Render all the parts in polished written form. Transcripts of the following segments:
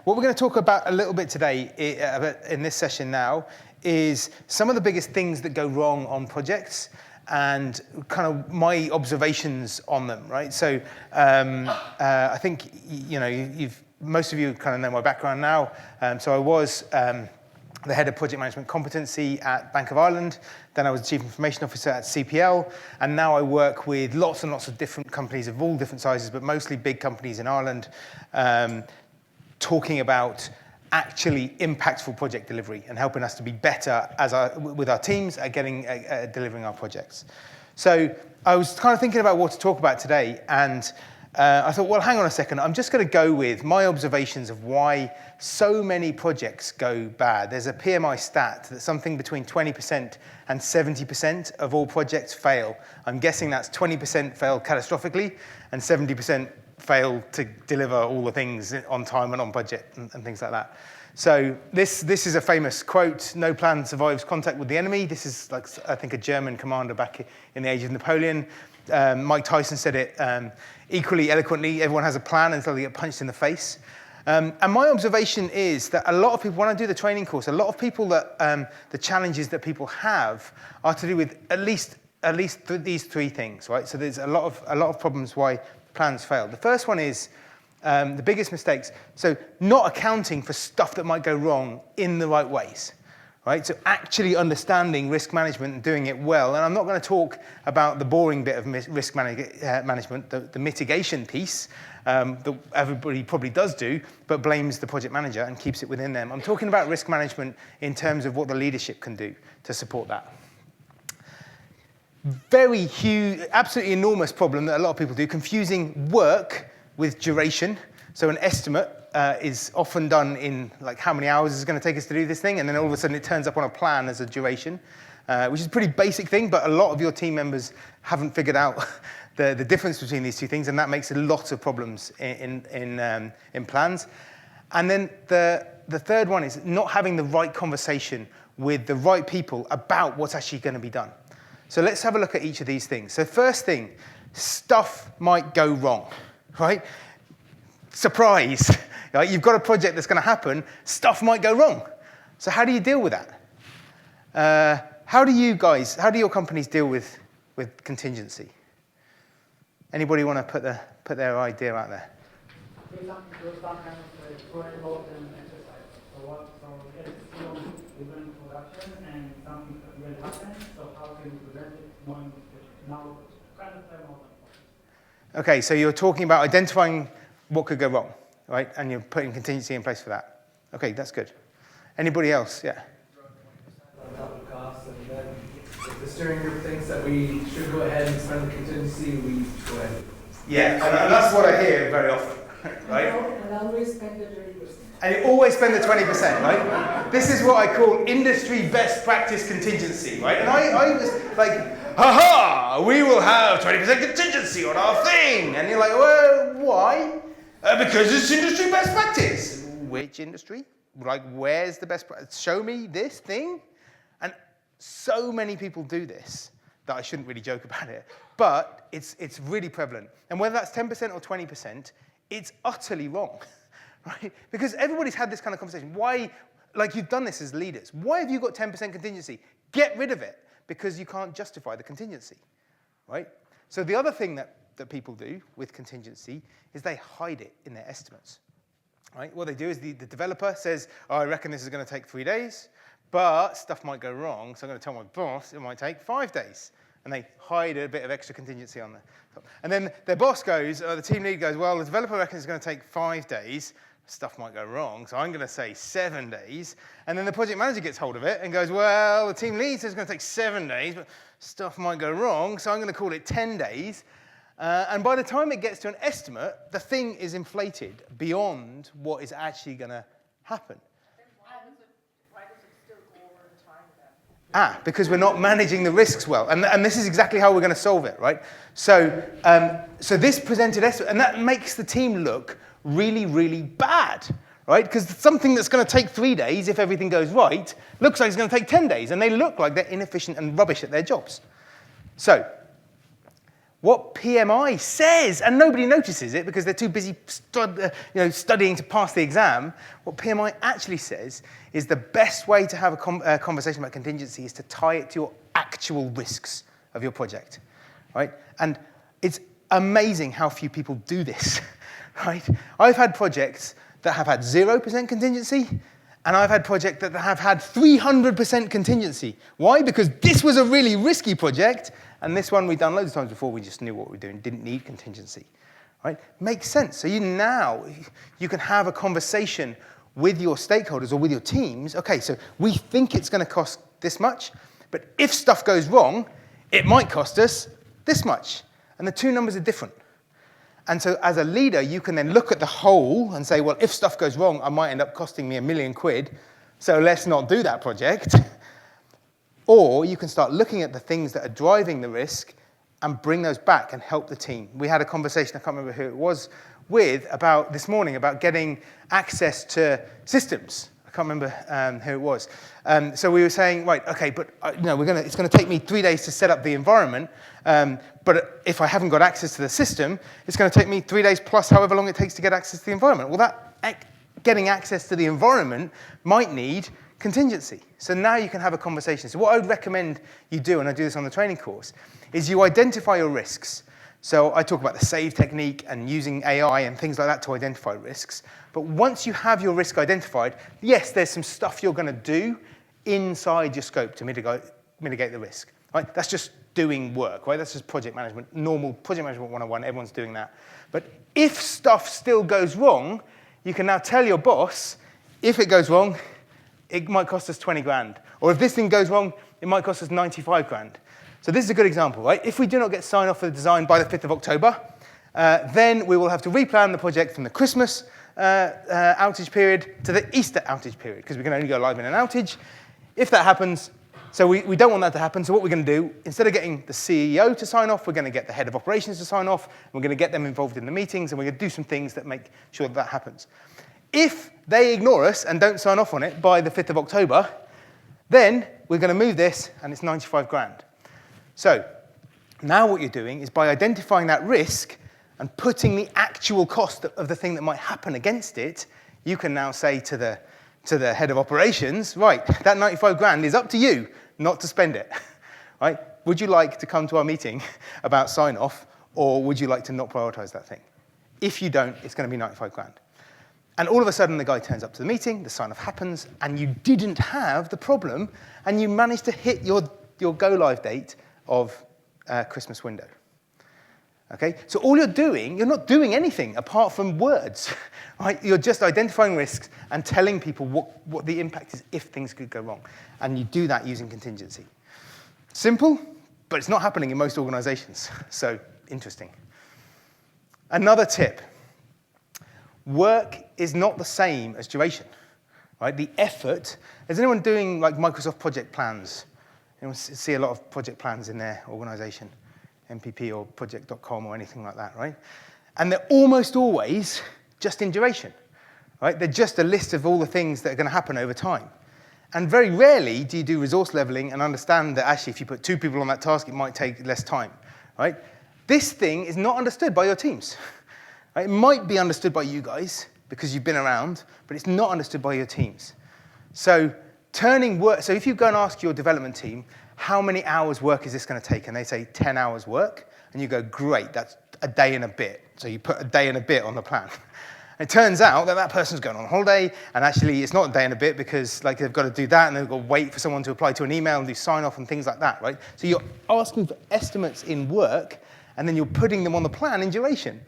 What we're going to talk about a little bit today in this session now is some of the biggest things that go wrong on projects and kind of my observations on them, right? So I think, most of you kind of know my background now. So I was the head of project management competency at Bank of Ireland. Then I was chief information officer at CPL. And now I work with lots and lots of different companies of all different sizes, but mostly big companies in Ireland, talking about actually impactful project delivery and helping us to be better with our teams at delivering our projects. So I was kind of thinking about what to talk about today, and I thought, well, hang on a second. I'm just going to go with my observations of why so many projects go bad. There's a PMI stat that something between 20% and 70% of all projects fail. I'm guessing that's 20% fail catastrophically and 70% fail to deliver all the things on time and on budget and things like that. So this is a famous quote: "No plan survives contact with the enemy." This is, like, I think, a German commander back in the age of Napoleon. Mike Tyson said it equally eloquently: everyone has a plan until they get punched in the face. And my observation is that a lot of people, when I do the training course, a lot of people that the challenges that people have are to do with at least these three things, right? So there's a lot of problems why plans fail. The first one is the biggest mistakes. So not accounting for stuff that might go wrong in the right ways. Right? So actually understanding risk management and doing it well. And I'm not going to talk about the boring bit of risk management, the mitigation piece that everybody probably does do, but blames the project manager and keeps it within them. I'm talking about risk management in terms of what the leadership can do to support that. Very huge, absolutely enormous problem that a lot of people do, confusing work with duration. So an estimate is often done in, like, how many hours is it going to take us to do this thing, and then all of a sudden it turns up on a plan as a duration, which is a pretty basic thing, but a lot of your team members haven't figured out the difference between these two things, and that makes a lot of problems in plans. And then the third one is not having the right conversation with the right people about what's actually going to be done. So let's have a look at each of these things. So first thing, stuff might go wrong, right? Surprise. Right? You've got a project that's going to happen, stuff might go wrong. So how do you deal with that? How do your companies deal with contingency? Anybody want to put their idea out there? For example, some kind of pro-involved exercise. So we're going to production and something will happen, so how can we prevent it knowing now kind of time out? Okay, so you're talking about identifying what could go wrong, right? And you're putting contingency in place for that. Okay, that's good. Anybody else? Yeah. On top of costs, and then if the steering group thinks that we should go ahead and spend the contingency, we go ahead. Yeah, and that's what I hear very often, right? And always spend the 30%. And you always spend the 20%, right? This is what I call industry best practice contingency, right? And I was like, ha-ha, we will have 20% contingency on our thing. And you're like, well, why? Because it's industry best practice. Which industry? Like, where's the best practice? Show me this thing. And so many people do this that I shouldn't really joke about it. But it's really prevalent. And whether that's 10% or 20%, it's utterly wrong, right? Because everybody's had this kind of conversation. Why, like, you've done this as leaders. Why have you got 10% contingency? Get rid of it, because you can't justify the contingency, right? So the other thing that people do with contingency is they hide it in their estimates, right? What they do is the developer says, oh, I reckon this is going to take 3 days, but stuff might go wrong, so I'm going to tell my boss it might take 5 days. And they hide a bit of extra contingency on the top. And then their boss goes, the team lead goes, well, the developer reckons it's going to take 5 days. Stuff might go wrong, so I'm going to say 7 days. And then the project manager gets hold of it and goes, well, the team lead says it's going to take 7 days, but stuff might go wrong, so I'm going to call it 10 days. And by the time it gets to an estimate, the thing is inflated beyond what is actually going to happen. Then why does it still go over the time then? Because we're not managing the risks well. And this is exactly how we're going to solve it, right? So this presented estimate, and that makes the team look really, really bad, right? Because something that's going to take 3 days, if everything goes right, looks like it's going to take 10 days, and they look like they're inefficient and rubbish at their jobs. So what PMI says, and nobody notices it because they're too busy studying to pass the exam. What PMI actually says is the best way to have a conversation about contingency is to tie it to your actual risks of your project, right? And it's amazing how few people do this, right? I've had projects that have had 0% contingency, and I've had projects that have had 300% contingency. Why? Because this was a really risky project, and this one we've done loads of times before, we just knew what we were doing, didn't need contingency, right? Makes sense. So you can have a conversation with your stakeholders or with your teams. Okay, so we think it's going to cost this much, but if stuff goes wrong, it might cost us this much. And the two numbers are different. And so as a leader, you can then look at the whole and say, well, if stuff goes wrong, it might end up costing me £1 million, so let's not do that project. Or you can start looking at the things that are driving the risk and bring those back and help the team. We had a conversation, I can't remember who it was, this morning about getting access to systems. I can't remember who it was. So we were saying, right, okay, but it's going to take me 3 days to set up the environment, but if I haven't got access to the system, it's going to take me 3 days plus however long it takes to get access to the environment. Well, getting access to the environment might need contingency. So now you can have a conversation. So what I would recommend you do, and I do this on the training course, is you identify your risks. So I talk about the SAVE technique and using AI and things like that to identify risks. But once you have your risk identified, yes, there's some stuff you're going to do inside your scope to mitigate the risk. Right? That's just doing work, right? That's just project management, normal project management 101, everyone's doing that. But if stuff still goes wrong, you can now tell your boss, if it goes wrong, it might cost us 20 grand. Or if this thing goes wrong, it might cost us 95 grand. So this is a good example, right? If we do not get sign off for the design by the 5th of October, then we will have to replan the project from the Christmas outage period to the Easter outage period, because we can only go live in an outage. If that happens, so we don't want that to happen, so what we're going to do, instead of getting the CEO to sign off, we're going to get the head of operations to sign off, and we're going to get them involved in the meetings, and we're going to do some things that make sure that happens. If they ignore us and don't sign off on it by the 5th of October, then we're going to move this, and it's 95 grand. So now what you're doing is by identifying that risk and putting the actual cost of the thing that might happen against it, you can now say to the head of operations, right, that 95 grand is up to you not to spend it. Right? Would you like to come to our meeting about sign-off, or would you like to not prioritize that thing? If you don't, it's going to be 95 grand. And all of a sudden, the guy turns up to the meeting, the sign-off happens, and you didn't have the problem, and you managed to hit your go-live date of Christmas window. Okay? So all you're doing, you're not doing anything apart from words. Right? You're just identifying risks and telling people what the impact is if things could go wrong. And you do that using contingency. Simple, but it's not happening in most organizations. So interesting. Another tip. Work is not the same as duration. Right? The effort, is anyone doing like Microsoft project plans? Anyone see a lot of project plans in their organization, MPP or project.com or anything like that, right? And they're almost always just in duration, right? They're just a list of all the things that are going to happen over time. And very rarely do you do resource leveling and understand that actually if you put 2 people on that task, it might take less time, right? This thing is not understood by your teams. Right? It might be understood by you guys because you've been around, but it's not understood by your teams. So so if you go and ask your development team, how many hours work is this going to take? And they say 10 hours work. And you go, great, that's a day and a bit. So you put a day and a bit on the plan. And it turns out that person's going on holiday, and actually it's not a day and a bit because they've got to do that, and they've got to wait for someone to apply to an email and do sign-off and things like that, right? So you're asking for estimates in work, and then you're putting them on the plan in duration.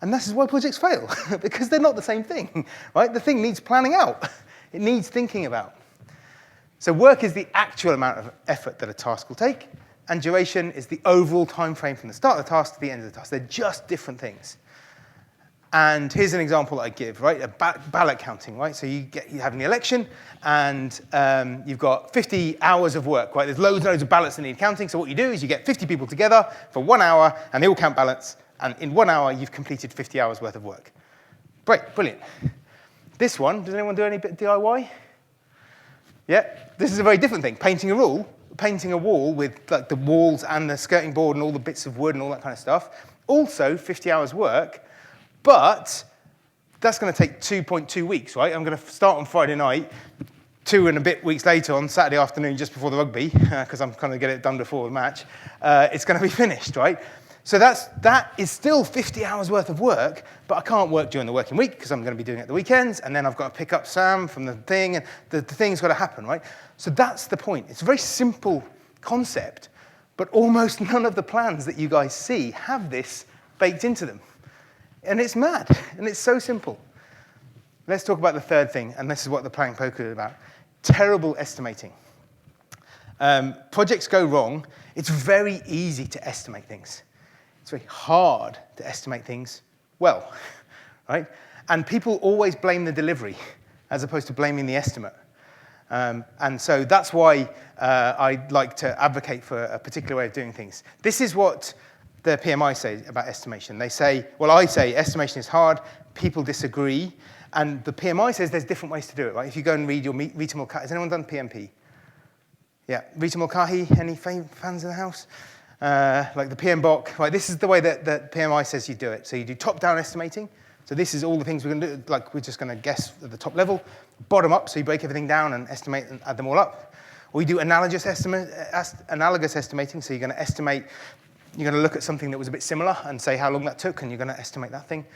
And this is why projects fail, because they're not the same thing, right? The thing needs planning out. It needs thinking about. So work is the actual amount of effort that a task will take, and duration is the overall time frame from the start of the task to the end of the task. They're just different things. And here's an example that I give, right? Ballot counting, right? So you have an election, and you've got 50 hours of work, right? There's loads and loads of ballots that need counting. So what you do is you get 50 people together for 1 hour, and they all count ballots. And in 1 hour, you've completed 50 hours worth of work. Great, brilliant. This one, does anyone do any bit DIY? Yeah, this is a very different thing. Painting a painting a wall with like the walls and the skirting board and all the bits of wood and all that kind of stuff. Also, 50 hours work, but that's going to take 2.2 weeks, right? I'm going to start on Friday night, 2 and a bit weeks later on Saturday afternoon, just before the rugby, because I'm going to get it done before the match. It's going to be finished, right? So that is still 50 hours worth of work, but I can't work during the working week because I'm going to be doing it at the weekends, and then I've got to pick up Sam from the thing, and the thing's got to happen, right? So that's the point. It's a very simple concept, but almost none of the plans that you guys see have this baked into them. And it's mad, and it's so simple. Let's talk about the third thing, and this is what the planning poker is about. Terrible estimating. Projects go wrong. It's very easy to estimate things. It's very hard to estimate things well, right? And people always blame the delivery as opposed to blaming the estimate. And so that's why I like to advocate for a particular way of doing things. This is what the PMI say about estimation. They say, well, I say estimation is hard, people disagree, and the PMI says there's different ways to do it, right? If you go and read your Rita Mulcahy, has anyone done PMP? Yeah, Rita Mulcahy, any fans in the house? Like the PMBOK, right? This is the way that PMI says you do it. So you do top-down estimating. So this is all the things we're going to do. Like we're just going to guess at the top level. Bottom up, so you break everything down and estimate and add them all up. Or you do analogous estimating. So you're going to estimate. You're going to look at something that was a bit similar and say how long that took, and you're going to estimate that thing.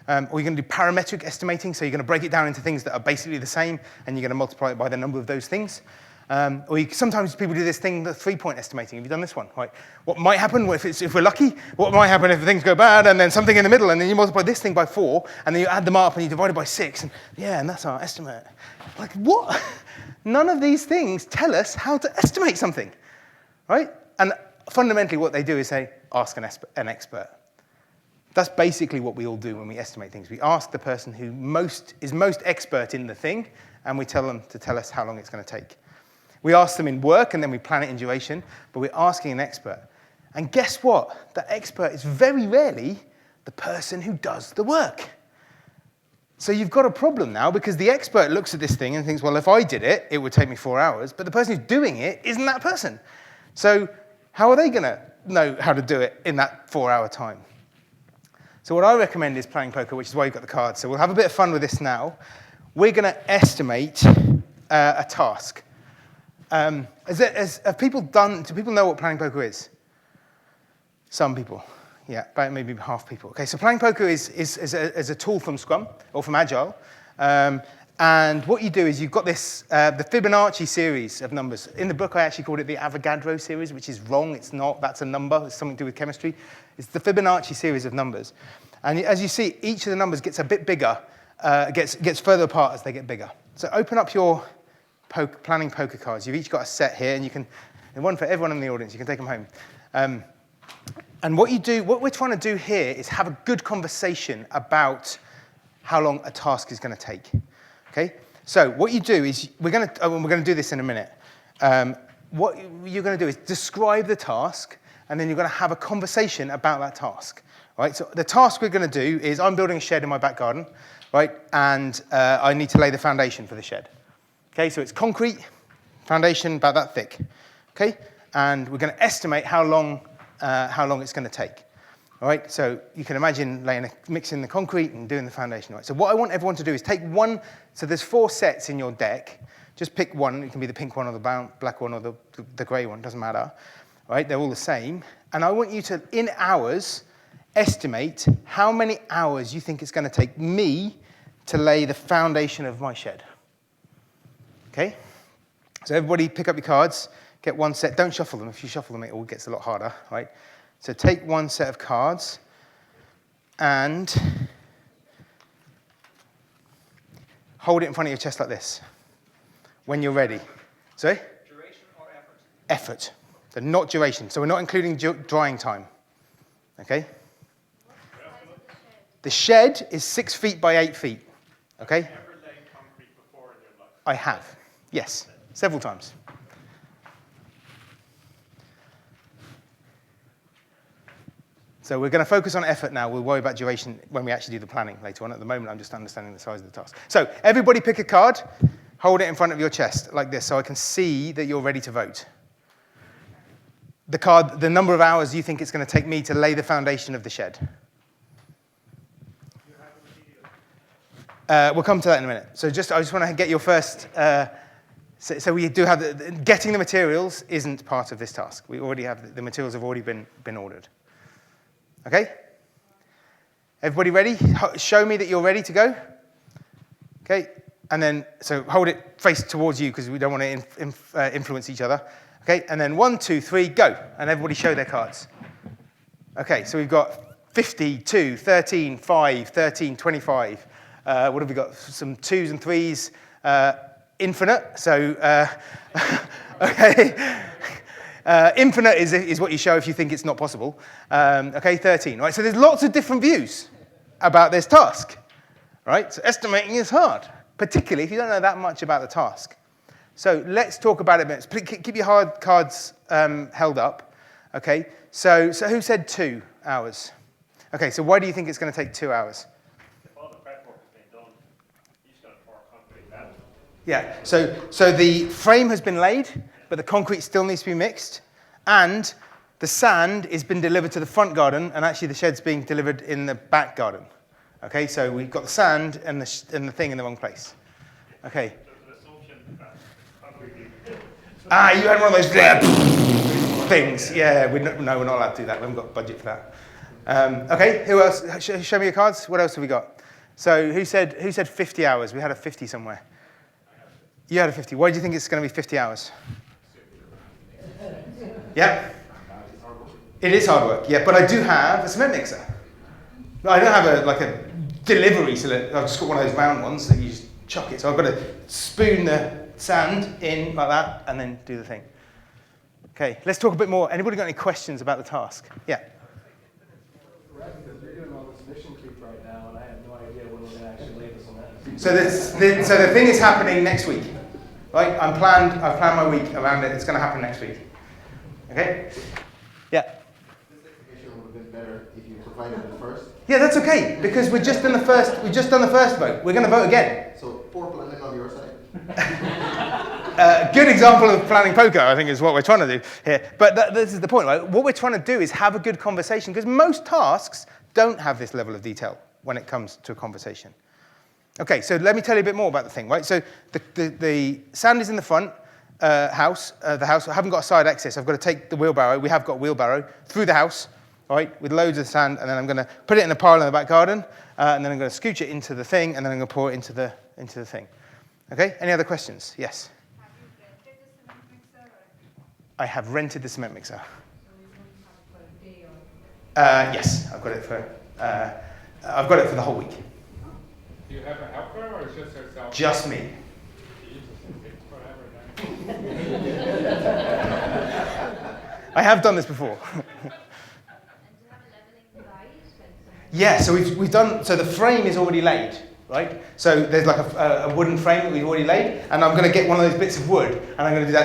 Or you're going to do parametric estimating. So you're going to break it down into things that are basically the same, and you're going to multiply it by the number of those things. Sometimes people do this thing, the 3-point estimating. Have you done this one? Right? What might happen if we're lucky? What might happen if things go bad? And then something in the middle, and then you multiply this thing by 4, and then you add them up, and you divide it by 6, and yeah, and that's our estimate. Like, what? None of these things tell us how to estimate something, right? And fundamentally what they do is say, ask an expert. That's basically what we all do when we estimate things. We ask the person who is most expert in the thing, and we tell them to tell us how long it's going to take. We ask them in work, and then we plan it in duration, but we're asking an expert. And guess what? That expert is very rarely the person who does the work. So you've got a problem now, because the expert looks at this thing and thinks, well, if I did it, it would take me 4 hours, but the person who's doing it isn't that person. So how are they going to know how to do it in that 4-hour time? So what I recommend is planning poker, which is why you've got the cards. So we'll have a bit of fun with this now. We're going to estimate a task. Do people know what planning poker is? Some people. Yeah, about maybe half people. Okay, so planning poker is a tool from Scrum, or from Agile. And what you do is you've got this, the Fibonacci series of numbers. In the book, I actually called it the Avogadro series, which is wrong. It's not. That's a number. It's something to do with chemistry. It's the Fibonacci series of numbers. And as you see, each of the numbers gets a bit bigger, gets further apart as they get bigger. So open up your planning poker cards. You've each got a set here, and you can, and one for everyone in the audience. You can take them home. And what we're trying to do here is have a good conversation about how long a task is going to take. Okay? So what you do is, we're going to do this in a minute. What you're going to do is describe the task, and then you're going to have a conversation about that task. Right? So the task we're going to do is, I'm building a shed in my back garden, right? And I need to lay the foundation for the shed. Okay, so it's concrete, foundation about that thick. Okay, and we're going to estimate how long it's going to take. All right, so you can imagine mixing the concrete and doing the foundation. Right. So what I want everyone to do is take one. So there's 4 sets in your deck. Just pick one. It can be the pink one or the black one or the grey one. Doesn't matter. All right, they're all the same. And I want you to, in hours, estimate how many hours you think it's going to take me to lay the foundation of my shed. Okay? So everybody pick up your cards, get one set. Don't shuffle them. If you shuffle them, it all gets a lot harder, right? So take one set of cards and hold it in front of your chest like this when you're ready. Sorry? Duration or effort? Effort. So not duration. So we're not including drying time. Okay? The shed is 6 feet by 8 feet. Okay? Have you ever laid concrete before in your life? I have. Yes. Several times. So we're going to focus on effort now. We'll worry about duration when we actually do the planning later on. At the moment, I'm just understanding the size of the task. So everybody pick a card. Hold it in front of your chest like this so I can see that you're ready to vote. the number of hours you think it's going to take me to lay the foundation of the shed. We'll come to that in a minute. So I just want to get your first. So we do have getting the materials isn't part of this task. We already have the materials have already been ordered. Okay. Everybody ready? Show me that you're ready to go. Okay. And then so hold it face towards you because we don't want to influence each other. Okay. And then 1, 2, 3, go. And everybody show their cards. Okay. So we've got 50, 2, 13, 5, 13, 25. What have we got? Some 2s and 3s. Infinite. So, okay. Infinite is what you show if you think it's not possible. Okay, 13. Right. So there's lots of different views about this task. Right. So estimating is hard, particularly if you don't know that much about the task. So let's talk about it a minute. Keep your hard cards held up. Okay. So who said 2 hours? Okay. So why do you think it's going to take 2 hours? Yeah, so the frame has been laid, but the concrete still needs to be mixed, and the sand has been delivered to the front garden, and actually the shed's being delivered in the back garden. Okay, so we've got the sand and the thing in the wrong place. Okay. You had one of those things. Yeah, we're not allowed to do that. We haven't got budget for that. Okay, who else? Show me your cards. What else have we got? So who said 50 hours? We had a 50 somewhere. You had a 50. Why do you think it's going to be 50 hours? Yeah? It is hard work, yeah. But I do have a cement mixer. No, I don't have a delivery cylinder. I've just got one of those round ones that you just chuck it. So I've got to spoon the sand in like that and then do the thing. Okay, let's talk a bit more. Anybody got any questions about the task? Yeah? Because you're doing all this mission creep right now, and I have no idea when we're going to actually lay this on that. So the thing is happening next week, right? I've planned my week around it. It's going to happen next week. Okay? Yeah. This exhibition would have been better if you provided it first. Yeah, that's okay because we've just done the first vote. We're going to vote again. So poor planning on your side. Good example of planning poker, I think, is what we're trying to do here. But this is the point, right? What we're trying to do is have a good conversation because most tasks don't have this level of detail when it comes to a conversation. Okay, so let me tell you a bit more about the thing, right? So the sand is in the front house. The house, I haven't got a side access. I've got to take the wheelbarrow. We have got a wheelbarrow through the house, right, with loads of sand, and then I'm going to put it in a pile in the back garden, and then I'm going to scooch it into the thing, and then I'm going to pour it into the thing. Okay, any other questions? Yes? Have you rented the cement mixer? I have rented the cement mixer. So you won't have it for a day or? Yes, I've got it for the whole week. Do you have a helper or is just yourself? Just me. Whatever then. I have done this before. And do you have a leveling device? Yeah, so we've done. So the frame is already laid, right? So there's like a wooden frame that we've already laid, and I'm going to get one of those bits of wood, and I'm going to do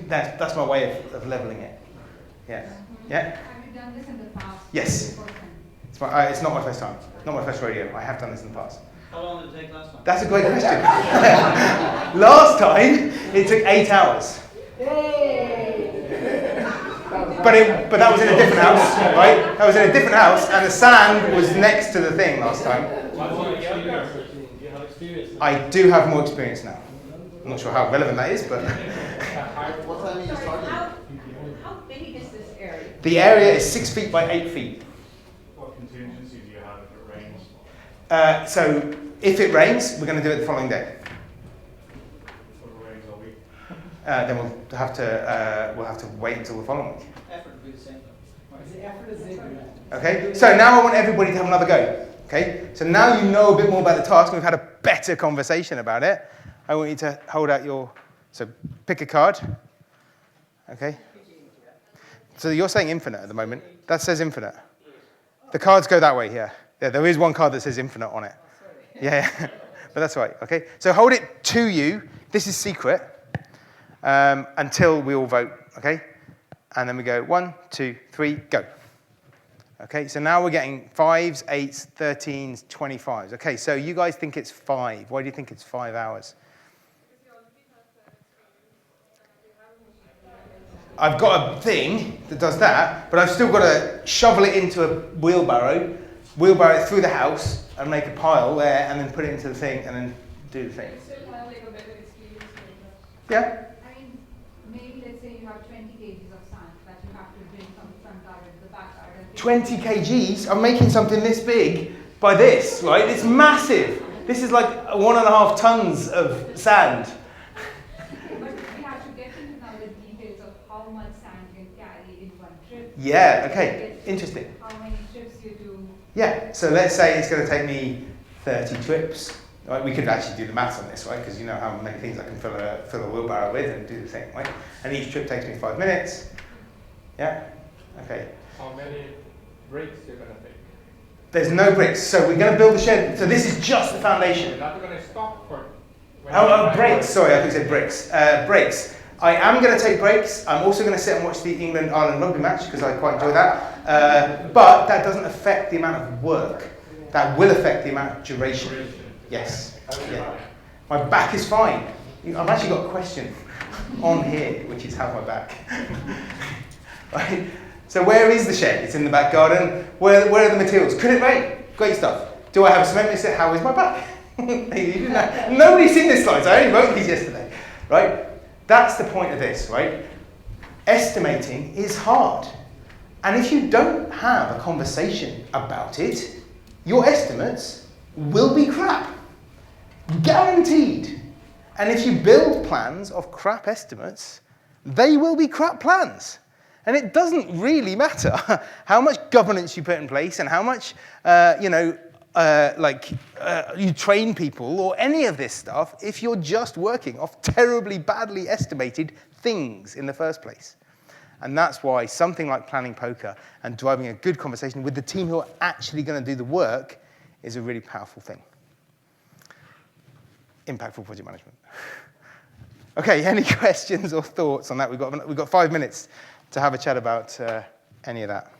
that. That's my way of leveling it. Yeah. Yeah. Have you done this in the past? Yes. It's not my first time. Not my first rodeo. I have done this in the past. How long did it take last time? That's a great question. Last time, it took 8 hours. But that was in a different house, right? That was in a different house, and the sand was next to the thing last time. I do have more experience now. I'm not sure how relevant that is, but... What time are you starting? How big is this area? The area is 6 feet by 8 feet. What contingency do you have if it rains? So if it rains, we're going to do it the following day. If it rains all week? Then we'll have to wait until the following week. Effort would be the same though. The effort is in. Okay, so now I want everybody to have another go. Okay, so now you know a bit more about the task, and we've had a better conversation about it. I want you to hold out so pick a card. Okay. So you're saying infinite at the moment. That says infinite. The cards go that way here. Yeah, there is one card that says infinite on it. Yeah, but that's right. Okay, so hold it to you. This is secret until we all vote. Okay, and then we go 1, 2, 3, go. Okay, so now we're getting 5s, 8s, 13s, 25s. Okay, so you guys think it's 5. Why do you think it's 5 hours? I've got a thing that does that, but I've still got to shovel it into a wheelbarrow it through the house, and make a pile there, and then put it into the thing, and then do the thing. Still have like a better experience with Yeah? I mean, maybe let's say you have 20 kgs of sand that you have to bring from the front garden to the back garden. 20 kgs? I'm making something this big by this, right? It's massive. This is like 1.5 tons of sand. But we have to get into now the details of how much sand you can carry in one trip. Yeah, okay, interesting. How many trips you do. Yeah, so let's say it's going to take me 30 trips. Right? We could actually do the maths on this, right? Because you know how many things I can fill a wheelbarrow with and do the thing, right? And each trip takes me 5 minutes. Yeah? Okay. How many breaks you're going to take? There's no bricks, so we're going to build the shed. So this is just the foundation. You're not going to stop for... Breaks, sorry, I think you said bricks. Breaks. I am going to take breaks. I'm also going to sit and watch the England-Ireland rugby match because I quite enjoy that. But that doesn't affect the amount of work. That will affect the amount of duration. Yes. Yeah. My back is fine. I've actually got a question on here, which is how's my back? Right? So where is the shed? It's in the back garden. Where are the materials? Could it rain? Great stuff. Do I have a cement mixer? How is my back? Nobody's seen this slide. I only wrote these yesterday. Right? That's the point of this, right? Estimating is hard. And if you don't have a conversation about it, your estimates will be crap. Guaranteed. And if you build plans of crap estimates, they will be crap plans. And it doesn't really matter how much governance you put in place and how much, you train people or any of this stuff if you're just working off terribly badly estimated things in the first place. And that's why something like planning poker and driving a good conversation with the team who are actually going to do the work is a really powerful thing. Impactful project management. Okay, any questions or thoughts on that? We've got 5 minutes to have a chat about any of that.